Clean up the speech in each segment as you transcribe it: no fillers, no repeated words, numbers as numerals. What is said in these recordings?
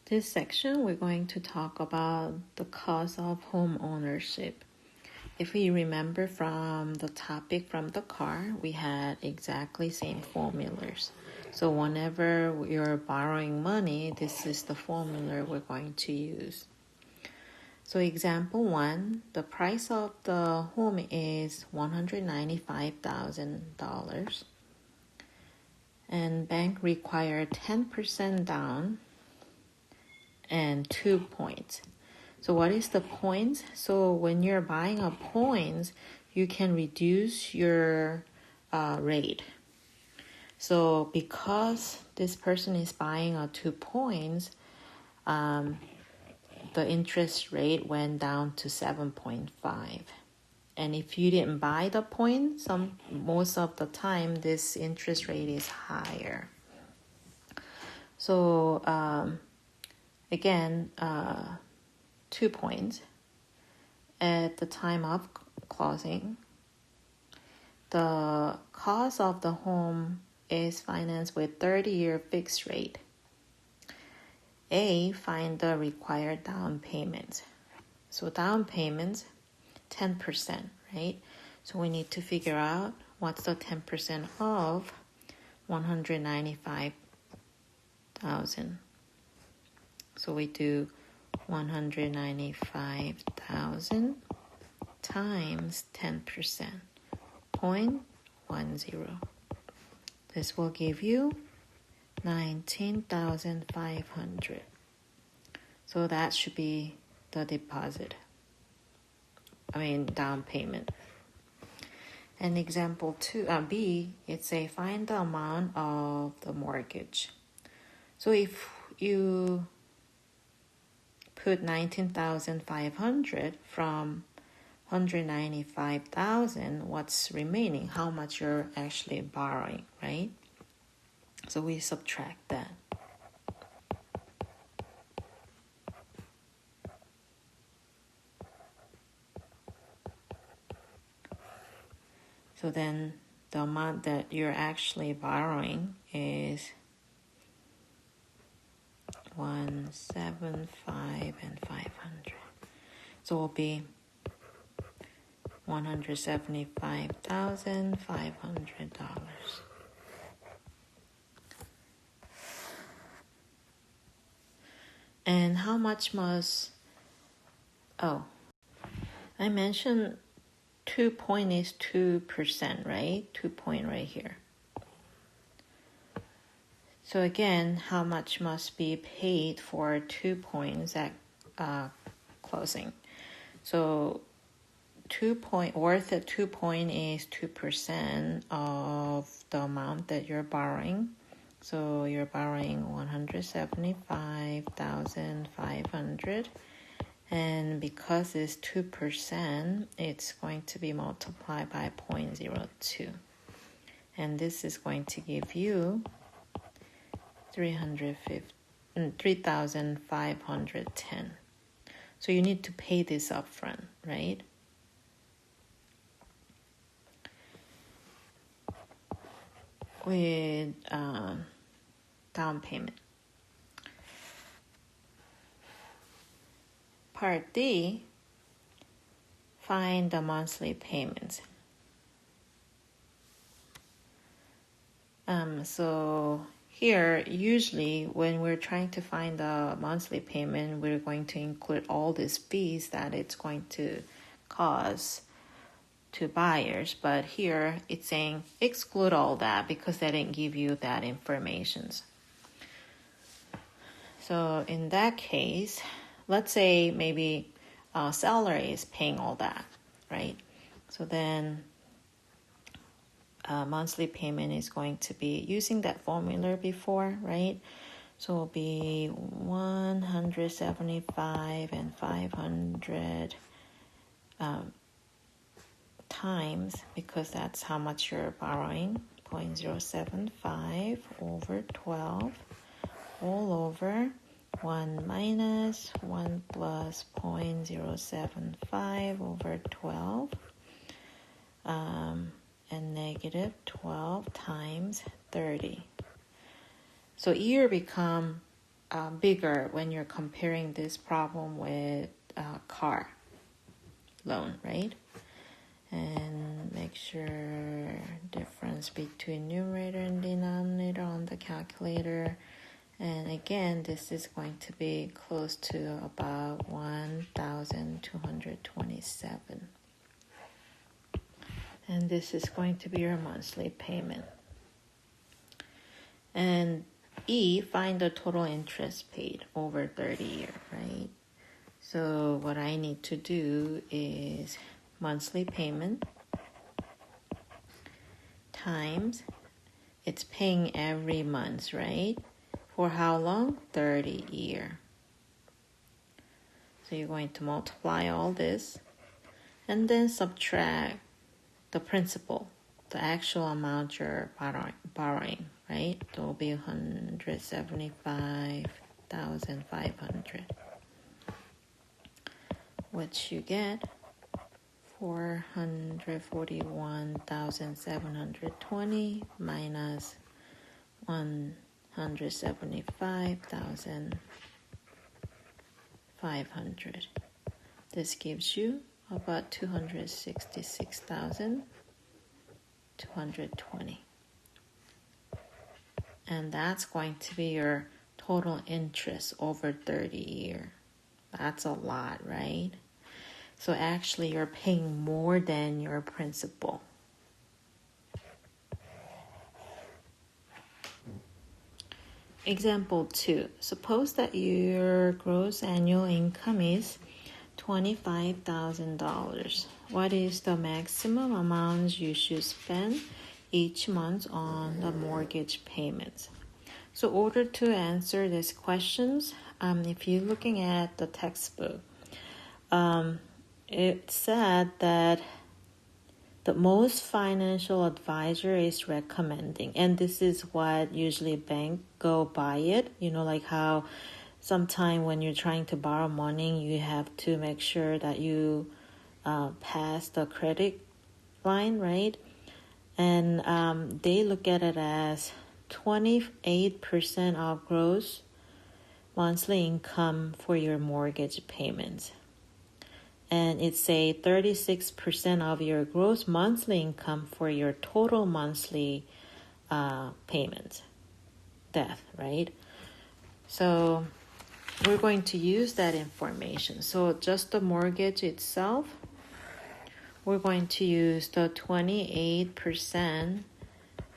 This section, we're going to talk about the cost of home ownership. If we remember from the topic from the car, we had exactly same formulas. So whenever you're borrowing money, this is the formula we're going to use. So example 1, the price of the home is $195,000 and bank required 10% down and 2 points. So what is the points? So when you're buying a points, you can reduce your rate. So because this person is buying a 2 points, the interest rate went down to 7.5. And if you didn't buy the point, most of the time this interest rate is higher. So again, 2 points. At the time of closing, the cost of the home is financed with 30-year fixed rate. A, find the required down payment. So down payment, 10%, right? So we need to figure out what's the 10% of 195,000. So we do 195,000 times 10%, 0.10. This will give you 19,500. So that should be the down payment. And example 2, B, it's a find the amount of the mortgage. So if you put 19,500 from 195,000, what's remaining? How much you're actually borrowing, right? So we subtract that. So then the amount that you're actually borrowing is 175 and 500. So it will be $175,500. And how much must... I mentioned 2 point is 2%, right? 2 point right here. So again, how much must be paid for 2 points at closing? So 2 point worth at 2 point is 2% of the amount that you're borrowing. So you're borrowing 175,500, and because it's 2%, it's going to be multiplied by 0.02, and this is going to give you 3,510. So you need to pay this upfront, right? With down payment. Part D, find the monthly payments. So here, usually when we're trying to find the monthly payment, we're going to include all these fees that it's going to cause to buyers. But here it's saying exclude all that because they didn't give you that information. So in that case, let's say maybe seller is paying all that, right? So then monthly payment is going to be using that formula before, right? So it'll be 175 and 500 times, because that's how much you're borrowing, 0.075 over 12 all over 1 minus 1 plus 0.075 over 12 and negative 12 times 30. So year become bigger when you're comparing this problem with car loan, right? And make sure difference between numerator and denominator on the calculator. And again, this is going to be close to about 1,227. And this is going to be your monthly payment. And E, find the total interest paid over 30 years, right? So what I need to do is monthly payment times, it's paying every month, right? For how long? 30 years. So you're going to multiply all this and then subtract the principal, the actual amount you're borrowing, right? It will be 175,500, which you get 441,720 minus 175,500. This gives you about 266,220. And that's going to be your total interest over 30 years. That's a lot, right? So actually you're paying more than your principal. Example 2. Suppose that your gross annual income is $25,000. What is the maximum amount you should spend each month on the mortgage payments? So in order to answer these questions, if you're looking at the textbook, it said that the most financial advisor is recommending, and this is what usually bank go by it, like how sometime when you're trying to borrow money, you have to make sure that you pass the credit line, right? And they look at it as 28% of gross monthly income for your mortgage payments. And it's a 36% of your gross monthly income for your total monthly payment, debt, right? So we're going to use that information. So just the mortgage itself, we're going to use the 28%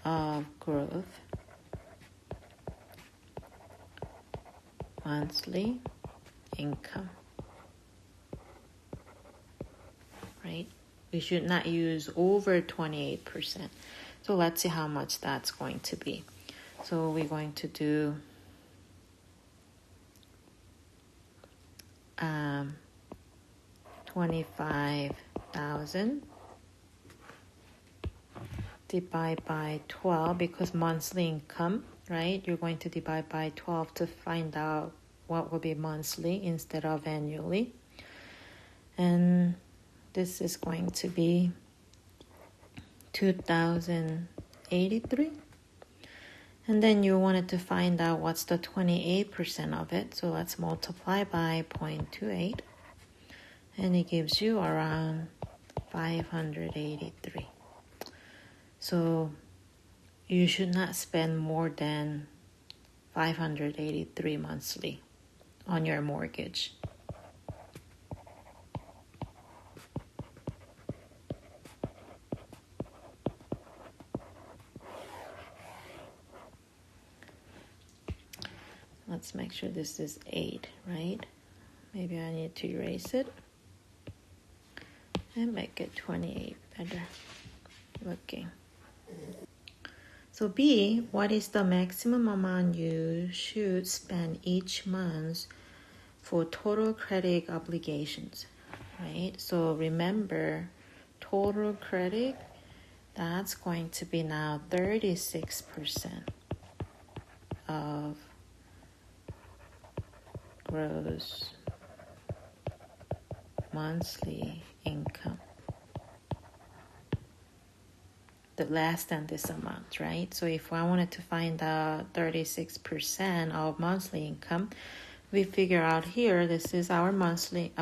of growth monthly income. Right? We should not use over 28%. So let's see how much that's going to be. So we're going to do 25,000 divide by 12 because monthly income, right? You're going to divide by 12 to find out what will be monthly instead of annually. And this is going to be 2,083. And then you wanted to find out what's the 28% of it. So let's multiply by 0.28. And it gives you around 583. So you should not spend more than 583 monthly on your mortgage. Let's make sure this is 8, right? Maybe I need to erase it and make it 28 better looking. So B, what is the maximum amount you should spend each month for total credit obligations, right? So remember, total credit, that's going to be now 36% of gross monthly income. less than this amount, right? So if I wanted to find the 36% of monthly income, we figure out here, this is our monthly,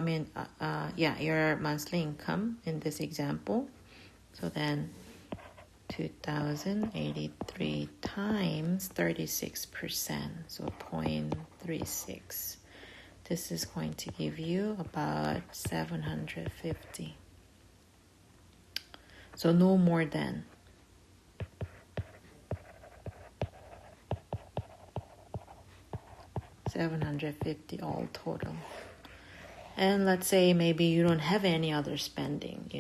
your monthly income in this example. So then 2,083 times 36%, so 0.36. This is going to give you about 750. So no more than. $750 all total. And let's say maybe you don't have any other spending,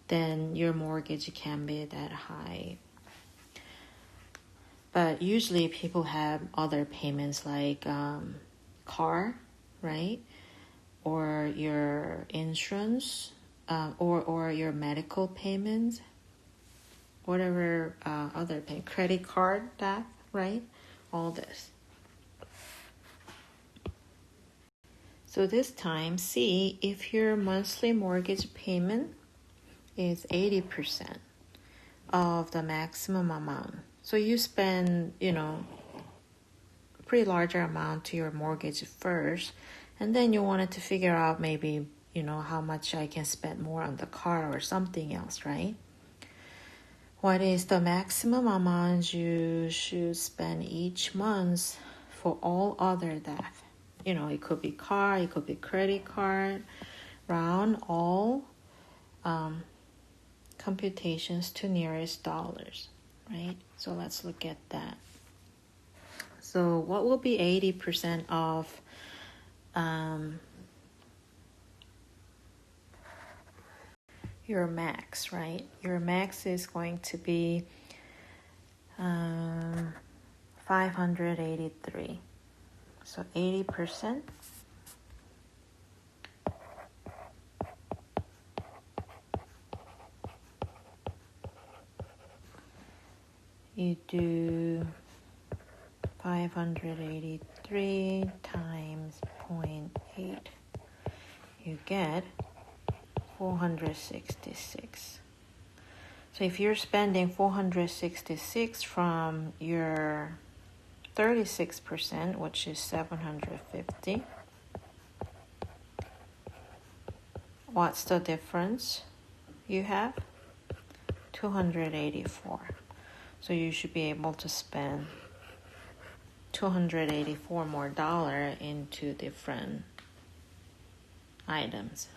then your mortgage can be that high. But usually people have other payments like car, right? Or your insurance, or your medical payments, whatever other pay, credit card, that, right? All this. So this time, see if your monthly mortgage payment is 80% of the maximum amount. So you spend, pretty larger amount to your mortgage first, and then you wanted to figure out maybe, how much I can spend more on the car or something else, right? What is the maximum amount you should spend each month for all other debt? It could be car, it could be credit card, round all computations to nearest dollars, right? So let's look at that. So what will be 80% of your max, right? Your max is going to be 583. So 80%. You do 583 times 0.8. You get 466. So if you're spending 466 from your 36%, which is 750, what's the difference you have? 284. So you should be able to spend $284 more into different items.